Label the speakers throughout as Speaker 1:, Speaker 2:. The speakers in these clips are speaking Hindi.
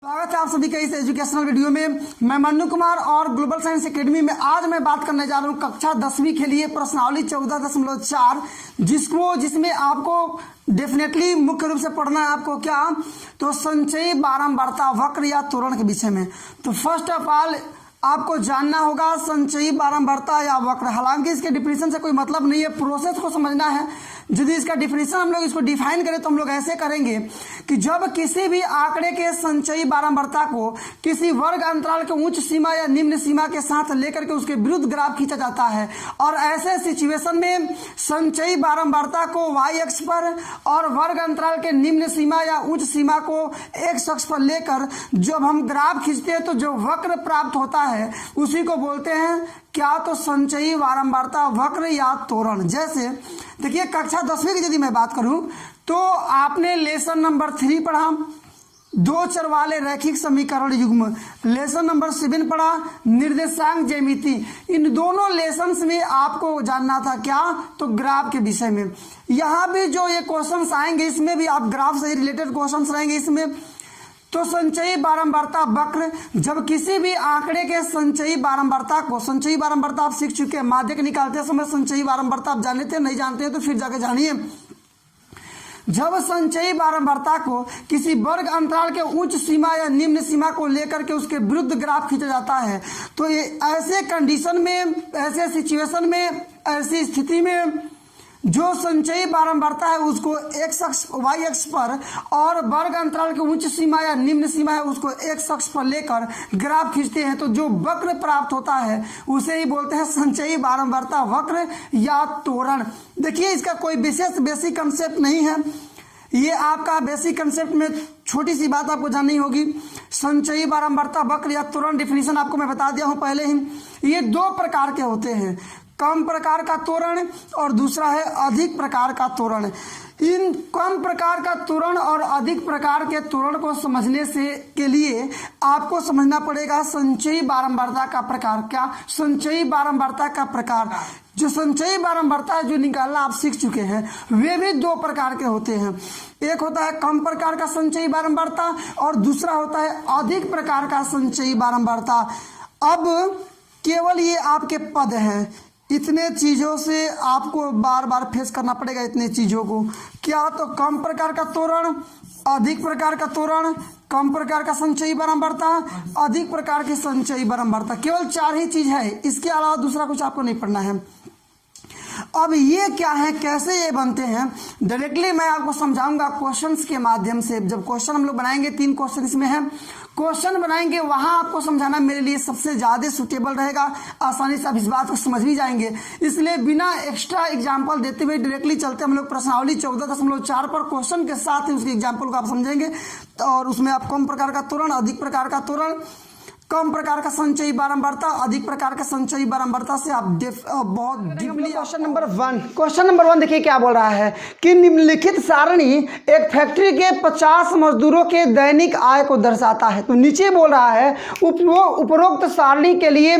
Speaker 1: स्वागत है आप सभी का इस एजुकेशनल वीडियो में। मैं मन्नू कुमार और ग्लोबल साइंस एकेडमी में आज मैं बात करने जा रहा हूँ कक्षा 10वीं के लिए प्रश्नावली 14.4 जिसमें आपको डेफिनेटली मुख्य रूप से पढ़ना है। आपको क्या तो संचयी बारंबारता वक्र या त्वरण के विषय में। तो फर्स्ट ऑफ ऑल आपको जानना होगा संचयी बारंबारता या वक्र। हालांकि इसके डिफिनीशन से कोई मतलब नहीं है, प्रोसेस को समझना है। यदि इसका डिफिनीशन हम लोग इसको डिफाइन करें तो हम लोग ऐसे करेंगे कि जब किसी भी आंकड़े के संचयी बारंबारता को किसी वर्ग अंतराल के उच्च सीमा या निम्न सीमा के साथ लेकर के उसके विरुद्ध ग्राफ खींचा जाता है, और ऐसे सिचुएशन में संचयी बारंबारता को y अक्ष पर और वर्ग अंतराल के निम्न सीमा या उच्च सीमा को x अक्ष पर लेकर जब हम ग्राफ खींचते हैं तो जो वक्र प्राप्त होता है उसी को बोलते हैं क्या तो संचयी बारंबारता वक्र या त्वरण। जैसे देखिए कक्षा 10वीं की यदि मैं बात करूं तो आपने लेसन नंबर 3 पढ़ा, दो चर वाले रैखिक समीकरण युग्म, लेसन नंबर 7 पढ़ा निर्देशांक ज्यामिति। इन दोनों लेसन्स में आपको जानना था क्या तो ग्राफ के विषय में। यहाँ भी जो ये क्वेश्चंस आएंगे इसमें भी आप ग्राफ से रिलेटेड क्वेश्चंस रहेंगे इसमें। तो संचयी बारंबारता वक्र, जब किसी भी आंकड़े के संचयी बारंबारता को, संचयी बारंबारता आप सीख चुके हैं, माध्यक निकालते समय संचयी बारंबारता आप जान लेते हैं, नहीं जानते हैं तो फिर जाके जानिए। जब संचयी बारंबारता को किसी वर्ग अंतराल के उच्च सीमा या निम्न सीमा को लेकर के उसके विरुद्ध ग्राफ खींचा जाता है तो ये ऐसे कंडीशन में, ऐसे सिचुएशन में, ऐसी स्थिति में जो संचयी बारंबारता है उसको x अक्ष y अक्ष पर और वर्ग अंतराल के उच्च सीमा या निम्न सीमा है उसको x अक्ष पर लेकर ग्राफ खींचते हैं तो जो वक्र प्राप्त होता है उसे ही बोलते हैं संचयी बारंबारता वक्र या त्वरण। देखिए इसका कोई विशेष बेसिक कंसेप्ट नहीं है, ये आपका बेसिक कंसेप्ट में छोटी सी बात आपको जाननी होगी। संचयी बारंबारता वक्र या त्वरण डिफिनीशन आपको मैं बता दिया हूं पहले ही। ये दो प्रकार के होते हैं, कम प्रकार का त्वरण और दूसरा है अधिक प्रकार का त्वरण। इन कम प्रकार का त्वरण और अधिक प्रकार के त्वरण को समझने से के लिए आपको समझना पड़ेगा संचयी बारंबारता का प्रकार। क्या संचयी बारंबारता का प्रकार, जो संचयी बारंबारता है जो निकालना आप सीख चुके हैं, वे भी दो प्रकार के होते हैं। एक होता है कम प्रकार का संचयी बारंबारता और दूसरा होता है अधिक प्रकार का संचयी बारंबारता। अब केवल ये आपके पद हैं, इतने चीज़ों से आपको बार बार फेस करना पड़ेगा, इतने चीज़ों को। क्या तो कम प्रकार का त्वरण, अधिक प्रकार का त्वरण, कम प्रकार का संचयी बारंबारता, अधिक प्रकार की संचयी बारंबारता, केवल 4 ही चीज़ है, इसके अलावा दूसरा कुछ आपको नहीं पढ़ना है। अब ये क्या है, कैसे ये बनते हैं, डायरेक्टली मैं आपको समझाऊंगा क्वेश्चंस के माध्यम से। जब क्वेश्चन हम लोग बनाएंगे, 3 क्वेश्चन इसमें है, क्वेश्चन बनाएंगे वहां आपको समझाना मेरे लिए सबसे ज्यादा सुटेबल रहेगा, आसानी से आप इस बात को समझ भी जाएंगे। इसलिए बिना एक्स्ट्रा एग्जाम्पल देते हुए डायरेक्टली चलते हम लोग प्रश्नावली 14.4 पर क्वेश्चन के साथ ही उसके एग्जाम्पल को आप समझेंगे। और उसमें आप कम प्रकार का त्वरण, अधिक प्रकार का त्वरण, कम प्रकार का संचयी बारंबारता, अधिक प्रकार का संचयी बारंबारता से आप बहुत डीपली। क्वेश्चन नंबर 1 देखिए क्या बोल रहा है कि निम्नलिखित सारणी एक फैक्ट्री के 50 मजदूरों के दैनिक आय को दर्शाता है। तो नीचे बोल रहा है उपरोक्त सारणी के लिए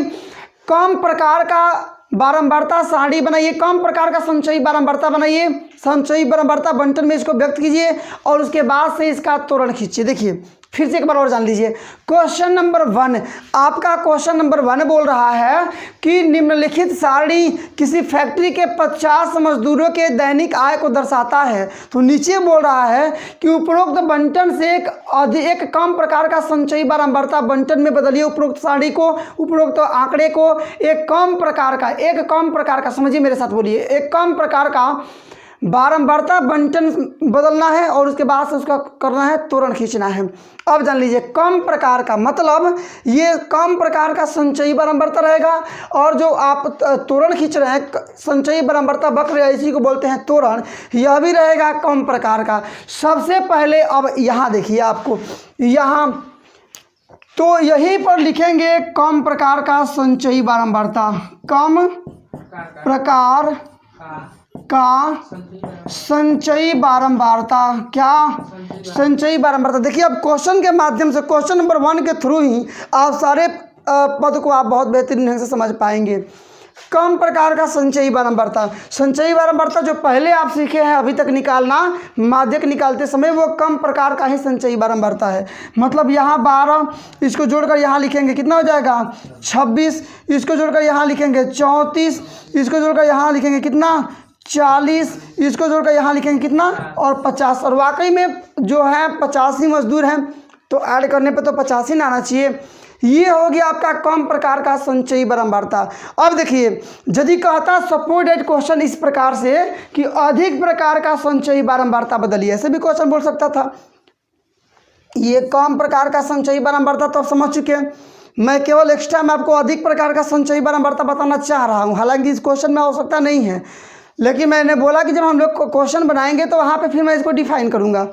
Speaker 1: कम प्रकार का बारंबारता सारणी बनाइए, कम प्रकार का संचयी बारंबारता बनाइए, संचयी बारंबारता बंटन में इसको व्यक्त कीजिए और उसके बाद से इसका त्वरण खींचिए। देखिए फिर से एक बार और जान लीजिए, क्वेश्चन नंबर 1, आपका क्वेश्चन नंबर 1 बोल रहा है कि निम्नलिखित सारणी किसी फैक्ट्री के 50 मजदूरों के दैनिक आय को दर्शाता है। तो नीचे बोल रहा है कि उपरोक्त बंटन से एक कम प्रकार का संचयी बारंबारता बंटन में बदलिए उपरोक्त सारणी को, उपरोक्त आंकड़े को एक कम प्रकार का, समझिए मेरे साथ बोलिए, एक कम प्रकार का बारंबारता बंटन बदलना है और उसके बाद से उसका करना है त्वरण खींचना है। अब जान लीजिए कम प्रकार का मतलब ये कम प्रकार का संचयी बारंबारता रहेगा और जो आप त्वरण खींच रहे हैं संचयी बारंबारता वक्र, इसी को बोलते हैं त्वरण, यह भी रहेगा कम प्रकार का। सबसे पहले अब यहाँ देखिए, आपको यहाँ तो यहीं पर लिखेंगे कम प्रकार का संचयी बारंबारता, कम प्रकार का संचयी बारंबारता। क्या संचयी बारंबारता। देखिए अब क्वेश्चन के माध्यम से, क्वेश्चन नंबर 1 के थ्रू ही आप सारे पद को आप बहुत बेहतरीन ढंग से समझ पाएंगे। कम प्रकार का संचयी बारंबारता। संचयी बारंबारता जो पहले आप सीखे हैं अभी तक निकालना, माध्यक निकालते समय, वो कम प्रकार का ही संचयी बारंबारता है। मतलब यहाँ 12, इसको जोड़कर यहाँ लिखेंगे कितना हो जाएगा 26, इसको जोड़कर यहाँ लिखेंगे 34, इसको जोड़कर यहाँ लिखेंगे कितना 40, इसको जोड़कर यहाँ लिखेंगे कितना और 50। और वाकई में जो है 50 ही मजदूर हैं, तो ऐड करने पे तो 50 ही ना आना चाहिए। ये हो गया आपका कम प्रकार का संचयी बारंबारता। अब देखिए, यदि कहता सपोज दैट क्वेश्चन इस प्रकार से कि अधिक प्रकार का संचयी बारंबारता बदलिए, ऐसे भी क्वेश्चन बोल सकता था। ये कम प्रकार का संचयी बारंबारता तो आप समझ चुके हैं। मैं केवल एक्स्ट्रा में आपको अधिक प्रकार का संचयी बारंबारता बताना चाह रहा हूँ, हालांकि इस क्वेश्चन में आवश्यकता नहीं है, लेकिन मैंने बोला कि जब हम लोग क्वेश्चन बनाएंगे तो वहाँ पे फिर मैं इसको डिफाइन करूँगा।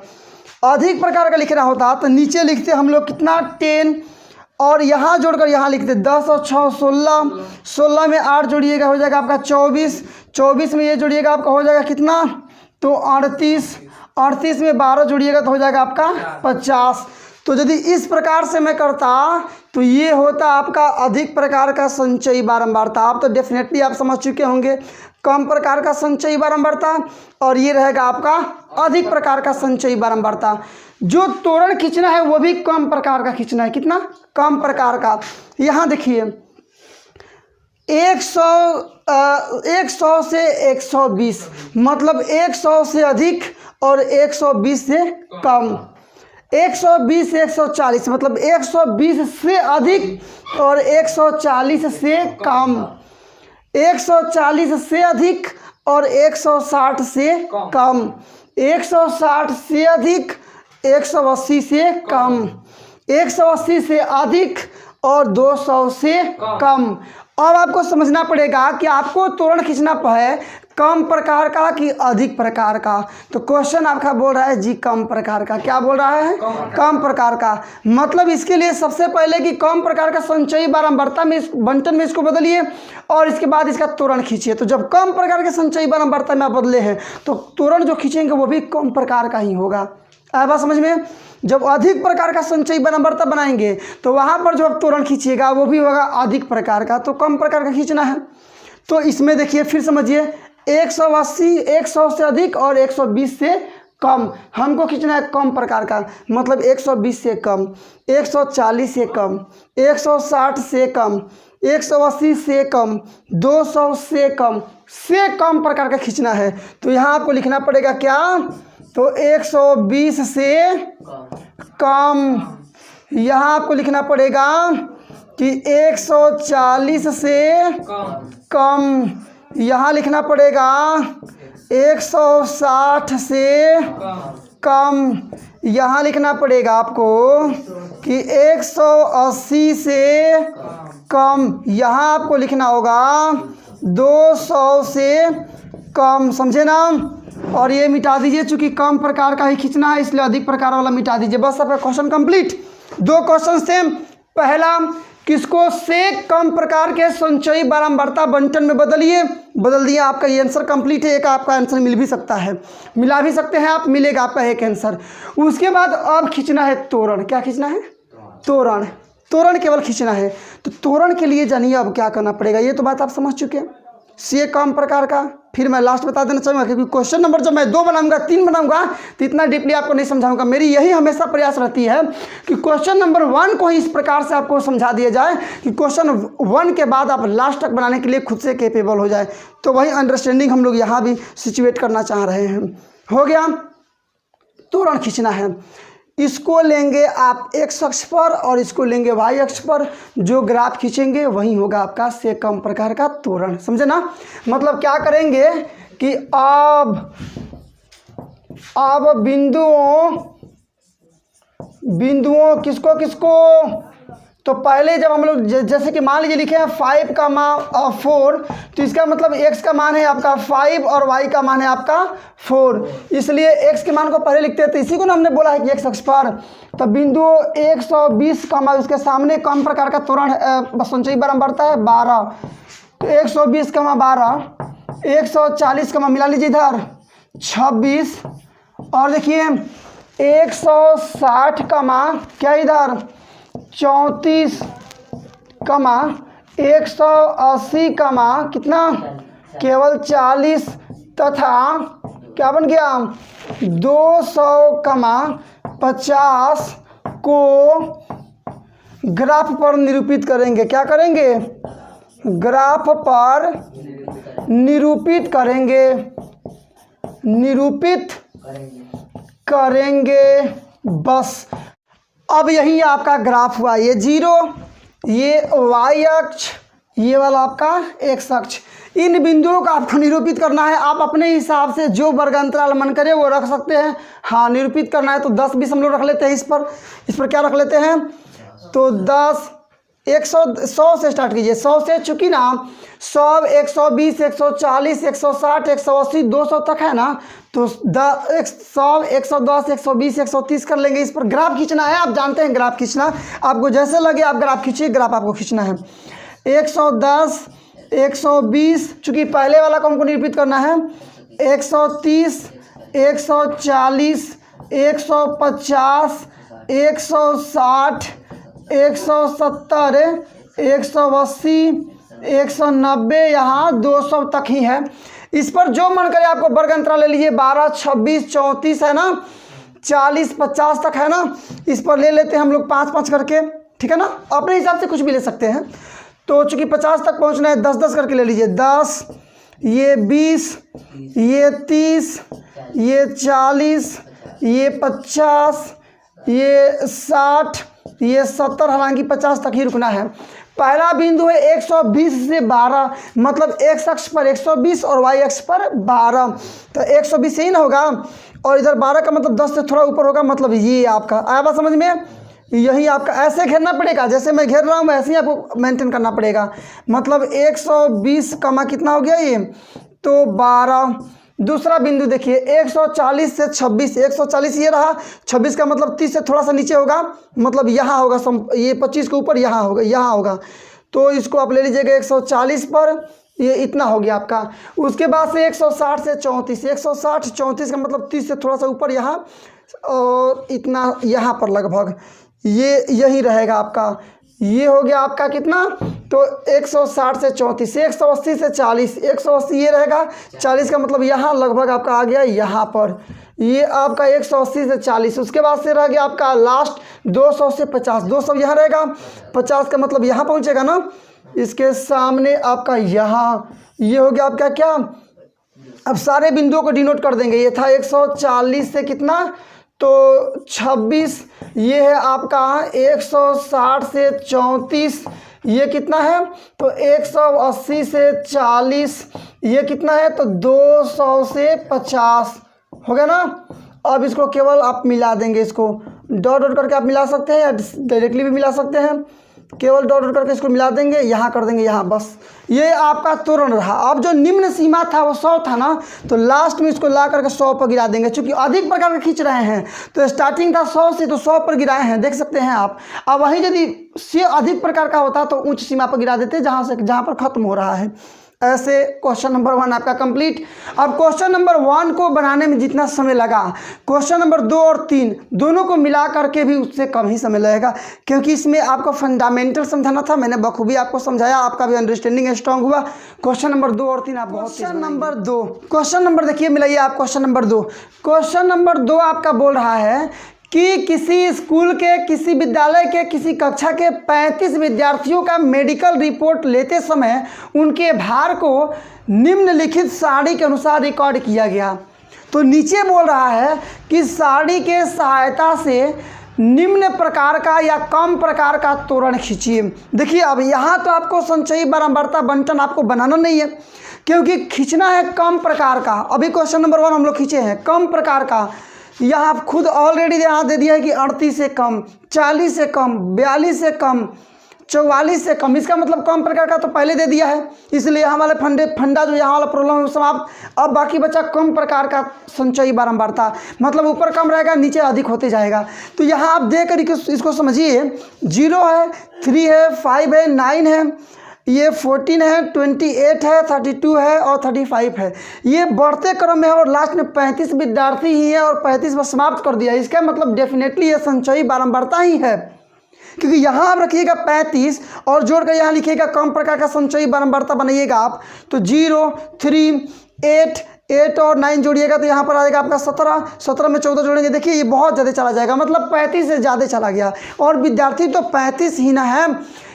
Speaker 1: अधिक प्रकार का लिख रहा होता तो नीचे लिखते हम लोग कितना 10, और यहाँ जोड़कर यहाँ लिखते 10 और 6 16, 16 में 8 जोड़िएगा हो जाएगा आपका 24, 24 में ये जोड़िएगा आपका हो जाएगा कितना तो 38, 38 में 12 जोड़िएगा तो हो जाएगा आपका 50। तो यदि इस प्रकार से मैं करता तो ये होता आपका अधिक प्रकार का संचयी बारंबारता। आप तो डेफिनेटली आप समझ चुके होंगे कम प्रकार का संचयी बारंबारता, और ये रहेगा आपका अधिक प्रकार का संचयी बारंबारता। जो त्वरण खींचना है वो भी कम प्रकार का खींचना है, कितना कम प्रकार का। यहाँ देखिए 100 से 120, मतलब 100 से अधिक और 120 से कम। 120 से 140 मतलब 120 से अधिक और 140 से कम। 140 से अधिक और 160 से कम। 160 से अधिक 180 से कम। 180 से अधिक और 200 से कम। अब आपको समझना पड़ेगा कि आपको त्वरण खींचना है कम प्रकार का कि अधिक प्रकार का। तो क्वेश्चन आपका बोल रहा है जी कम प्रकार का। क्या बोल रहा है? कम प्रकार का। मतलब इसके लिए सबसे पहले कि कम प्रकार का संचयी बारंबारता में बंटन में इसको बदलिए और इसके बाद इसका त्वरण खींचिए। तो जब कम प्रकार के संचयी बारंबारता में आप बदले हैं तो त्वरण जो खींचेंगे वो भी कम प्रकार का ही होगा। आया बात समझ में? जब अधिक प्रकार का संचयी बारंबारता बनाएंगे तो वहाँ पर जो आप त्वरण खींचिएगा वो भी होगा अधिक प्रकार का। तो कम प्रकार का खींचना है। तो इसमें देखिए फिर समझिए 180 100 से अधिक और 120 से कम हमको खींचना है कम प्रकार का। मतलब 120 से कम, 140 से कम, 160 से कम, 180 से कम, 200 से कम प्रकार का खींचना है। तो यहाँ आपको लिखना पड़ेगा क्या? तो 120 से कम। यहाँ आपको लिखना पड़ेगा कि 140 से कम। यहाँ लिखना पड़ेगा 160 से कम। यहाँ लिखना पड़ेगा आपको कि 180 से कम। यहाँ आपको लिखना होगा 200 से कम। समझे ना? और ये मिटा दीजिए, चूंकि कम प्रकार का ही खींचना है इसलिए अधिक प्रकार वाला मिटा दीजिए। बस आपका क्वेश्चन कंप्लीट। 2 क्वेश्चन थे। पहला, किसको से कम प्रकार के संचयी बारंबारता बंटन में बदलिए, बदल दिया। आपका ये आंसर कंप्लीट है। एक आपका आंसर मिल भी सकता है, मिला भी सकते हैं आप, मिलेगा आपका एक आंसर। उसके बाद अब खींचना है त्वरण। क्या खींचना है? त्वरण। त्वरण केवल खींचना है। तो त्वरण के लिए जानिए अब क्या करना पड़ेगा। ये तो बात आप समझ चुके हैं, से कम प्रकार का। फिर मैं लास्ट बता देना चाहूँगा क्योंकि क्वेश्चन नंबर जब मैं 2 बनाऊंगा 3 बनाऊंगा तो इतना डीपली आपको नहीं समझाऊंगा। मेरी यही हमेशा प्रयास रहती है कि क्वेश्चन नंबर 1 को ही इस प्रकार से आपको समझा दिया जाए कि क्वेश्चन 1 के बाद आप लास्ट तक बनाने के लिए खुद से कैपेबल हो जाए। तो वही अंडरस्टैंडिंग हम लोग यहाँ भी सिचुएट करना चाह रहे हैं। हो गया? त्वरण खींचना है। इसको लेंगे आप x अक्ष पर और इसको लेंगे y अक्ष पर। जो ग्राफ खींचेंगे वही होगा आपका से कम प्रकार का त्वरण। समझे ना? मतलब क्या करेंगे कि अब बिंदुओं किसको किसको, तो पहले जब हम लोग जैसे कि मान लीजिए लिखे हैं 5 का मान 4, तो इसका मतलब x का मान है आपका 5 और y का मान है आपका 4। इसलिए x के मान को पहले लिखते हैं। तो इसी को ना हमने बोला है कि x अक्ष पर तो बिंदु 120 का मान, उसके सामने कम प्रकार का त्वरण संचयी बारंबारता है 12। तो 120 का मान 12, 140 का मान मिला लीजिए इधर 26, और देखिए 160 का मान क्या इधर 34, कमा 180 कमा कितना, केवल 40 तथा क्या बन गया 200 कमा 50 को ग्राफ पर निरूपित करेंगे। क्या करेंगे, ग्राफ पर निरूपित करेंगे, निरूपित करेंगे बस। अब यही आपका ग्राफ हुआ, ये 0, ये y अक्ष, ये वाला आपका x अक्ष। इन बिंदुओं का आपको निरूपित करना है। आप अपने हिसाब से जो वर्ग अंतराल मन करे वो रख सकते हैं। हाँ, निरूपित करना है तो 10-20 हम लोग रख लेते हैं। इस पर क्या रख लेते हैं, तो 10, 100 से स्टार्ट कीजिए, 100 से, चूँकि ना 100, 120, 140, 160, 180, 200 तक है ना, तो 100, 110, 120, 130 कर लेंगे। इस पर ग्राफ खींचना है। आप जानते हैं ग्राफ खींचना, आपको जैसे लगे आप ग्राफ खींचिए, ग्राफ आपको खींचना है। 110, 120, चूँकि पहले वाला को हमको निरूपित करना है, 130, 140, 150, 160, 170, 180, 190, यहाँ 200 तक ही है। इस पर जो मन करे आपको वर्ग अंतराल ले लीजिए, 12, 26, 34 है ना, 40, 50 तक है ना। इस पर ले लेते हैं हम लोग 5-5 करके, ठीक है ना। अपने हिसाब से कुछ भी ले सकते हैं। तो चूँकि 50 तक पहुँचना है, 10-10 करके ले लीजिए, 10, ये 20, ये 30, ये 40, ये 50, ये 60, ये 70, हालांकि 50 तक ही रुकना है। पहला बिंदु है 120 से 12, मतलब x अक्ष पर 120 और y अक्ष पर 12, तो 120 ही ना होगा, और इधर 12 का मतलब 10 से थोड़ा ऊपर होगा, मतलब ये आपका आया बात समझ में। यही आपका ऐसे घेरना पड़ेगा, जैसे मैं घेर रहा हूँ ऐसे ही आपको मेंटेन करना पड़ेगा। मतलब 120 कमा कितना हो गया ये, तो 12। दूसरा बिंदु देखिए 140 से 26, 140 ये रहा, 26 का मतलब 30 से थोड़ा सा नीचे होगा, मतलब यहाँ होगा, ये 25 के ऊपर यहाँ होगा, यहाँ होगा। तो इसको आप ले लीजिएगा 140 पर, ये इतना हो गया आपका। उसके बाद से 160 से 34, 160, 34 का मतलब 30 से थोड़ा सा ऊपर यहाँ, और इतना यहाँ पर लगभग ये यही रहेगा आपका। ये हो गया आपका कितना, तो 160 से 34, 180 से 40, 180 ये रहेगा, 40 का मतलब यहाँ लगभग आपका आ गया यहाँ पर, ये आपका 180 से 40। उसके बाद से रह गया आपका लास्ट 200 से 50, 200 यहाँ रहेगा, 50 का मतलब यहाँ पहुँचेगा ना, इसके सामने आपका यहाँ, ये हो गया आपका क्या। अब सारे बिंदुओं को डिनोट कर देंगे। ये था 140 से कितना, तो 26, ये है आपका 160 से 34, ये कितना है, तो 180 से 40, ये कितना है, तो 200 से 50 हो गया ना। अब इसको केवल आप मिला देंगे, इसको डॉट डॉट करके आप मिला सकते हैं या डायरेक्टली भी मिला सकते हैं। केवल डॉट डॉट करके इसको मिला देंगे, यहाँ कर देंगे यहाँ, बस ये आपका त्वरण रहा। अब जो निम्न सीमा था वो 100 था ना, तो लास्ट में इसको ला करके 100 पर गिरा देंगे। चूंकि अधिक प्रकार के खींच रहे हैं तो स्टार्टिंग था 100 से, तो 100 पर गिराए हैं, देख सकते हैं आप। अब वही यदि से अधिक प्रकार का होता तो उच्च सीमा पर गिरा देते, जहाँ पर खत्म हो रहा है। ऐसे क्वेश्चन नंबर 1 आपका कंप्लीट। अब क्वेश्चन नंबर 1 को बनाने में जितना समय लगा, क्वेश्चन नंबर 2 और 3 दोनों को मिला करके भी उससे कम ही समय लगेगा, क्योंकि इसमें आपको फंडामेंटल समझाना था। मैंने बखूबी आपको समझाया, आपका भी अंडरस्टैंडिंग स्ट्रांग हुआ। क्वेश्चन नंबर 2 और 3 आप बहुत। क्वेश्चन नंबर देखिए, मिलाइए आप क्वेश्चन नंबर 2। क्वेश्चन नंबर 2 आपका बोल रहा है कि किसी स्कूल के, किसी विद्यालय के, किसी कक्षा के 35 विद्यार्थियों का मेडिकल रिपोर्ट लेते समय उनके भार को निम्नलिखित सारणी के अनुसार रिकॉर्ड किया गया। तो नीचे बोल रहा है कि सारणी के सहायता से निम्न प्रकार का या कम प्रकार का त्वरण खींचिए। देखिए अब यहाँ तो आपको संचयी बारंबारता बंटन आपको बनाना नहीं है, क्योंकि खींचना है कम प्रकार का। अभी क्वेश्चन नंबर 1 हम लोग खींचे हैं कम प्रकार का। यहाँ आप खुद ऑलरेडी यहाँ दे दिया है कि 38 से कम, 40 से कम, 42 से कम, 44 से कम। इसका मतलब कम प्रकार का तो पहले दे दिया है, इसलिए यहाँ वाले फंडा जो यहाँ वाला प्रॉब्लम है समाप्त। अब बाकी बचा कम प्रकार का संचयी बारंबारता, मतलब ऊपर कम रहेगा नीचे अधिक होते जाएगा। तो यहाँ आप देकर इसको समझिए, 0 है, 3 है, 5 है, 9 है, ये 14 है, 28 है, 32 है और 35 है। ये बढ़ते क्रम में है और लास्ट में 35 विद्यार्थी ही है और 35 पर समाप्त कर दिया। इसका मतलब डेफिनेटली ये संचयी बारंबारता ही है। क्योंकि यहाँ आप रखिएगा 35 और जोड़कर यहाँ लिखिएगा कम प्रकार का संचयी बारंबारता बनाइएगा आप, तो 0, 3, 8 और 9 जोड़िएगा तो यहाँ पर आ जाएगा आपका 17 में 14 जोड़ेंगे, देखिए ये बहुत ज़्यादा चला जाएगा, मतलब 35 से ज़्यादा चला गया और विद्यार्थी तो 35 ही ना है,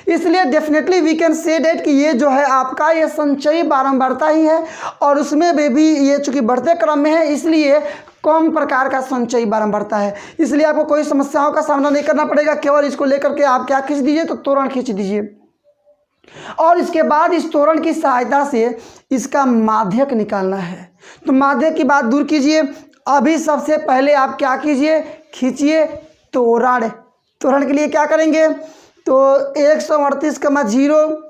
Speaker 1: इसलिए definitely we can say that कि ये जो है आपका ये संचयी बारंबारता ही है और उसमें भी ये चूँकि बढ़ते क्रम में है इसलिए कम प्रकार का संचयी बारंबारता है, इसलिए आपको कोई समस्याओं का सामना नहीं करना पड़ेगा, केवल इसको लेकर के आप क्या खींच दीजिए, तो त्वरण खींच दीजिए और इसके बाद इस त्वरण की सहायता से इसका माध्यक निकालना है। तो माध्यक की बात दूर कीजिए, अभी सबसे पहले आप क्या कीजिए, खींचिए त्वरण। त्वरण के लिए क्या करेंगे, तो 138, 38,0,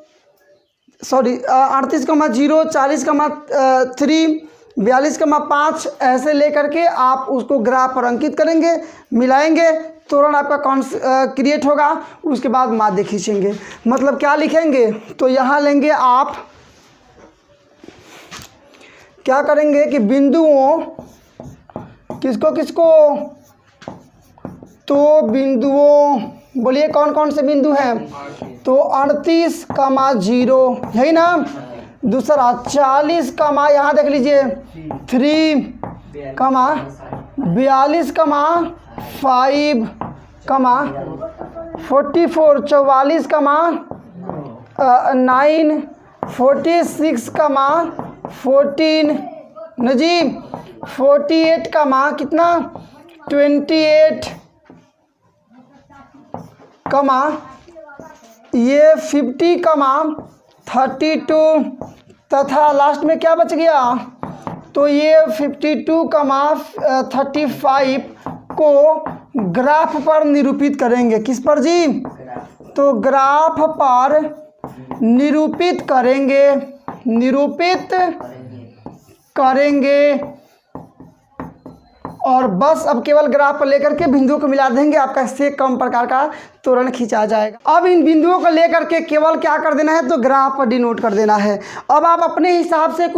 Speaker 1: 40,3, 42,5 ऐसे लेकर के आप उसको ग्राफ पर अंकित करेंगे, मिलाएंगे, त्वरण आपका कौन क्रिएट होगा, उसके बाद माध्य खींचेंगे। मतलब क्या लिखेंगे, तो यहाँ लेंगे आप क्या करेंगे कि बिंदुओं किसको तो बिंदुओं बोलिए कौन कौन से बिंदु हैं, तो 38,0 यही ना, दूसरा 40, यहाँ देख लीजिए 3, 42, 5, 44, 44, 9, 46, 14 न जी, 48 कितना 28, ये 50, 32 तथा लास्ट में क्या बच गया, तो ये 52, 35 को ग्राफ पर निरूपित करेंगे। किस पर जी, तो ग्राफ पर निरूपित करेंगे और बस अब केवल ग्राफ पर लेकर के बिंदुओं को मिला देंगे, आपका इससे कम प्रकार का त्वरण खींचा जाएगा। अब इन बिंदुओं को लेकर के केवल क्या कर देना है, तो ग्राफ पर डिनोट कर देना है। अब आप अपने हिसाब से